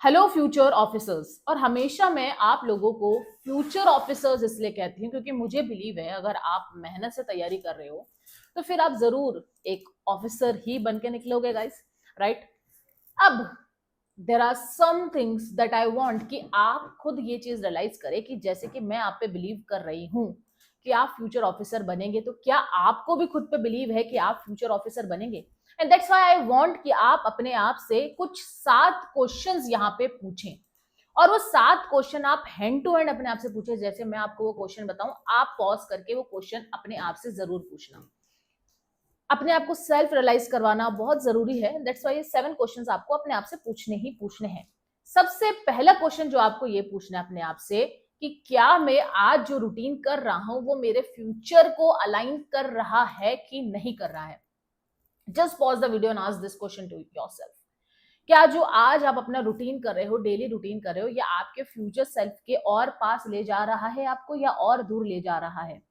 Hello future officers. और हमेशा मैं आप लोगों को फ्यूचर ऑफिसर्स इसलिए कहती हूँ क्योंकि मुझे बिलीव है अगर आप मेहनत से तैयारी कर रहे हो तो फिर आप जरूर एक ऑफिसर ही बन के निकलोगे गाइस, राइट। अब there are some things that I want कि आप खुद ये चीज रियलाइज करें कि जैसे कि मैं आप पे बिलीव कर रही हूँ कि आप फ्यूचर ऑफिसर बनेंगे, तो क्या आपको भी खुद पे बिलीव है कि आप फ्यूचर ऑफिसर बनेंगे। And that's why I want कि आप अपने आप से कुछ 7 क्वेश्चंस यहाँ पे पूछें। और वो 7 क्वेश्चन आप हैंड टू हैंड अपने आप से पूछे। जैसे मैं आपको वो क्वेश्चन बताऊं, आप पॉज करके वो क्वेश्चन अपने आप से जरूर पूछना। अपने आप को सेल्फ रियलाइज करवाना बहुत जरूरी है। दैट्स व्हाई ये 7 क्वेश्चंस आपको अपने आप से पूछने ही पूछने हैं। सबसे पहला क्वेश्चन जो आपको ये पूछना है अपने आप से कि क्या मैं आज जो रूटीन कर रहा हूं वो मेरे फ्यूचर को अलाइन कर रहा है कि नहीं कर रहा है। Just pause the video and ask this question to yourself. क्या जो आज आप अपना रूटीन कर रहे हो, डेली रूटीन कर रहे हो, या आपके फ्यूचर सेल्फ के और पास ले जा रहा है आपको या और दूर ले जा रहा है।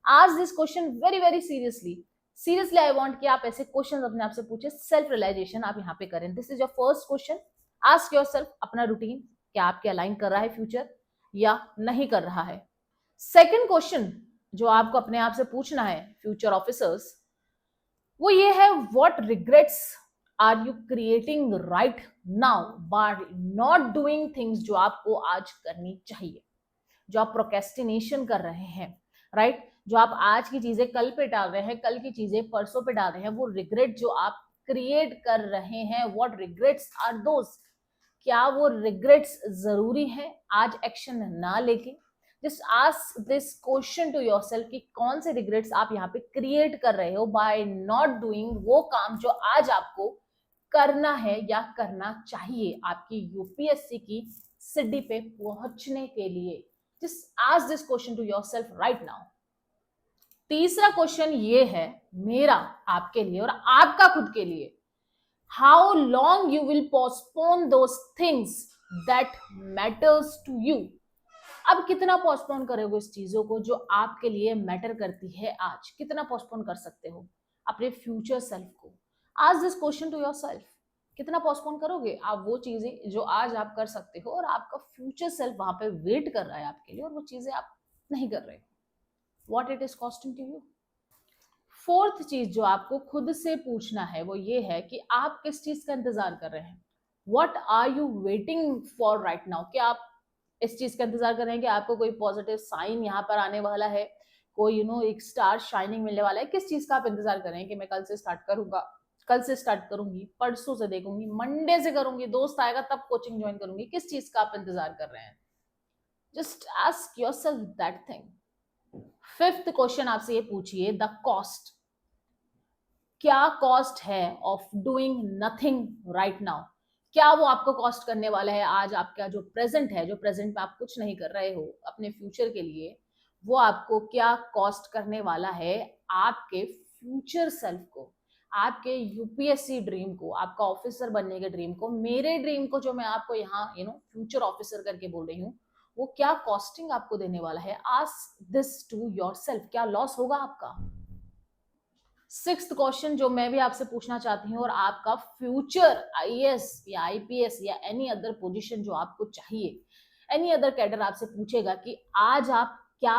आज this question very very seriously I want कि आप ऐसे क्वेश्चन अपने आप से पूछे, सेल्फ रियलाइजेशन आप यहाँ पे करें। This is your first question. Ask yourself अपना रूटीन क्या आपके अलाइन कर रहा है फ्यूचर या नहीं कर रहा है। सेकंड क्वेश्चन जो आपको अपने आप से पूछना है फ्यूचर ऑफिसर्स, वो ये है what regrets are you creating right now by not doing things जो आपको आज करनी चाहिए, जो आप प्रोकेस्टिनेशन कर रहे हैं, राइट। जो आप आज की चीजें कल पे डाल रहे हैं, कल की चीजें परसों पे डाल रहे हैं, वो रिग्रेट जो आप क्रिएट कर रहे हैं, व्हाट रिग्रेट्स आर दोस। क्या वो रिग्रेट्स जरूरी है आज एक्शन ना लेके। Just ask this question to yourself कि कौन से रिग्रेट्स आप यहाँ पे क्रिएट कर रहे हो बाय नॉट डूइंग वो काम जो आज आपको करना है या करना चाहिए आपकी यूपीएससी की सीढ़ी पे पहुंचने के लिए। Just ask this question to yourself right now. तीसरा क्वेश्चन ये है मेरा आपके लिए और आपका खुद के लिए, how long you will postpone those things that matters to you. अब कितना पोस्टपोन करोगे इस चीजों को जो आपके लिए मैटर करती है आज, कितना पोस्टपोन कर सकते हो अपने फ्यूचर सेल्फ को। आज this question to yourself, कितना पोस्टपोन करोगे आप वो चीजें जो आज आप कर सकते हो और आपका फ्यूचर सेल्फ वहां पे वेट कर रहा है आपके लिए और वो चीजें आप नहीं कर रहे। What it is costing to you. Fourth चीज जो आपको खुद से पूछना है वो ये है कि आप किस चीज का इंतजार कर रहे हैं। What are you waiting for right now. क्या आप इस चीज का इंतजार कर रहे हैं कि आपको कोई पॉजिटिव साइन यहाँ पर आने वाला है, कोई एक स्टार शाइनिंग मिलने वाला है। किस चीज का आप इंतजार कर रहे हैं कि मैं कल से स्टार्ट करूंगा, कल से स्टार्ट करूंगी, परसों से देखूंगी, मंडे से करूंगी, दोस्त आएगा तब कोचिंग ज्वाइन करूंगी। किस चीज का आप इंतजार कर रहे हैं। Just ask yourself that thing. Fifth question आपसे ये पूछिए, द कॉस्ट। क्या कॉस्ट है of doing nothing right now. क्या वो आपको कॉस्ट करने वाला है आज आपका जो प्रेजेंट है, जो प्रेजेंट में आप कुछ नहीं कर रहे हो अपने फ्यूचर के लिए, वो आपको क्या कॉस्ट करने वाला है आपके फ्यूचर सेल्फ को, आपके यूपीएससी ड्रीम को, आपका ऑफिसर बनने के ड्रीम को, मेरे ड्रीम को जो मैं आपको यहाँ फ्यूचर ऑफिसर करके बोल रही हूँ, वो क्या कॉस्टिंग आपको देने वाला है। Ask this to yourself. क्या लॉस होगा आपका। सिक्स्थ क्वेश्चन जो मैं भी आपसे पूछना चाहती हूँ और आपका फ्यूचर आईएएस या आईपीएस या एनी अदर पोजीशन जो आपको चाहिए, एनी अदर कैडर आपसे पूछेगा कि आज आप क्या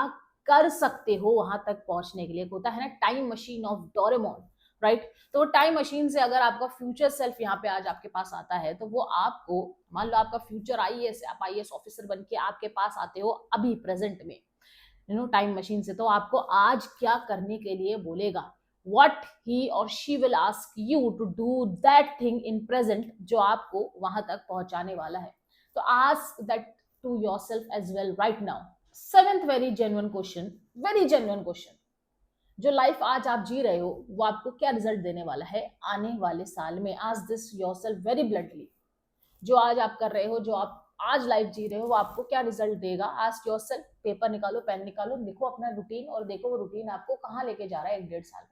कर सकते हो वहां तक पहुंचने के लिए। होता है ना time machine of Doraemon, right. तो टाइम मशीन से अगर आपका फ्यूचर सेल्फ यहाँ पे आज आपके पास आता है तो वो आपको, मान लो आपका फ्यूचर आईएएस, आप आईएएस ऑफिसर बन के आपके पास आते हो अभी प्रेजेंट में टाइम मशीन से, तो आपको आज क्या करने के लिए बोलेगा। what he or she will ask you to do that thing in present जो आपको वहां तक पहुंचाने वाला है। तो ask that to yourself as well right now। Seventh very genuine question, very genuine question, जो लाइफ आज आप जी रहे हो वो आपको क्या रिजल्ट देने वाला है आने वाले साल में। ask this yourself very bluntly। जो आज आप कर रहे हो, जो आप आज लाइफ जी रहे हो, वो आपको क्या रिजल्ट देगा। Ask yourself. पेपर निकालो, पेन निकालो, लिखो अपना रूटीन और देखो वो रूटीन आपको कहाँ लेके जा रहा है 1-1.5 साल में।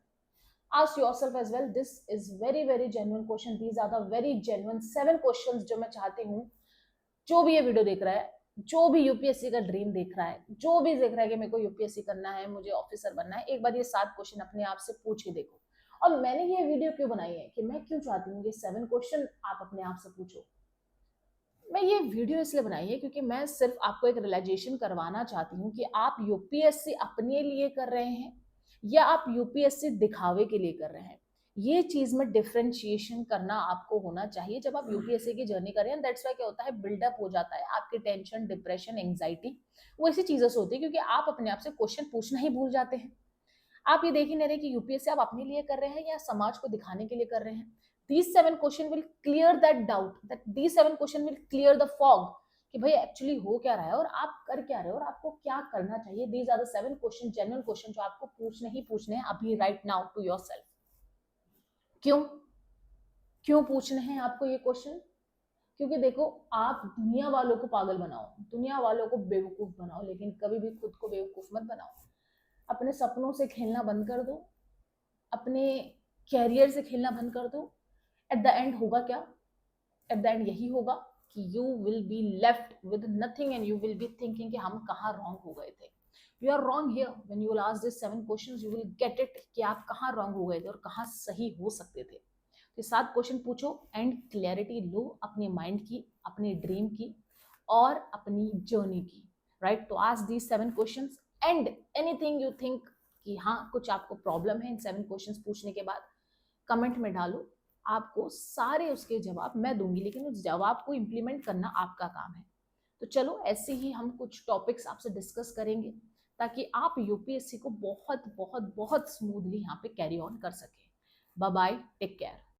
Ask yourself as well. This is very very genuine question. These are the very genuine 7 questions जो मैं चाहती हूँ जो भी ये वीडियो देख रहा है, जो भी यूपीएससी का ड्रीम देख रहा है, जो भी देख रहा है कि मेरे को यूपीएससी करना है, मुझे ऑफिसर बनना है, एक बार ये 7 क्वेश्चन अपने आप से पूछ के देखो। और मैंने ये वीडियो क्यों बनाई है कि मैं क्यों चाहती हूँ ये 7 क्वेश्चन आप अपने आप से पूछो। मैं ये वीडियो इसलिए बनाई है क्योंकि मैं सिर्फ आपको एक रियलाइजेशन करवाना चाहती हूँ कि आप यूपीएससी अपने लिए कर रहे हैं या आप यूपीएससी दिखावे के लिए कर रहे हैं। ये चीज में डिफरेंशिएशन करना आपको होना चाहिए जब आप यूपीएससी की जर्नी कर रहे हैं। दैट्स वाई क्या होता है, बिल्डअप हो जाता है आपकी टेंशन, डिप्रेशन, एंग्जाइटी, वो ऐसी चीजों से होती है क्योंकि आप अपने आप से क्वेश्चन पूछना ही भूल जाते हैं। आप ये देख ही नहीं रहे कि यूपीएससी आप अपने लिए कर रहे हैं या समाज को दिखाने के लिए कर रहे हैं। These 7 question will clear that doubt, that these 7 question will clear the fog कि भाई एक्चुअली हो क्या रहा है और आप कर क्या रहे हो और आपको क्या करना चाहिए। These are the 7 question, genuine question जो आपको पूछने ही पूछने हैं अभी right now to yourself. क्यों क्यों पूछने हैं आपको ये क्वेश्चन? क्योंकि देखो, आप दुनिया वालों को पागल बनाओ, दुनिया वालों को बेवकूफ बनाओ, लेकिन कभी भी खुद को बेवकूफ मत बनाओ। अपने सपनों से खेलना बंद कर दो, अपने कैरियर से खेलना बंद कर दो। एट द एंड होगा क्या? एट द एंड यही होगा कि you will be left with nothing and you will be thinking कि हम कहाँ रॉन्ग हो गए थे। You are wrong here. When you will ask this 7 questions you will get it कि आप कहाँ रॉन्ग हो गए थे और कहाँ सही हो सकते थे। तो 7 क्वेश्चन पूछो एंड क्लैरिटी लो अपने माइंड की, अपने ड्रीम की और अपनी जर्नी की। राइट, तो ask these 7 questions and anything you think कि हाँ कुछ आपको प्रॉब्लम है इन 7 क्वेश्चंस पूछने के बाद, कमेंट में डालो। आपको सारे उसके जवाब मैं दूंगी, लेकिन उस जवाब को इम्प्लीमेंट करना आपका काम है। तो चलो ऐसे ही हम कुछ टॉपिक्स आपसे डिस्कस करेंगे ताकि आप यूपीएससी को बहुत बहुत बहुत स्मूथली यहाँ पे कैरी ऑन कर सके। Bye bye, take care.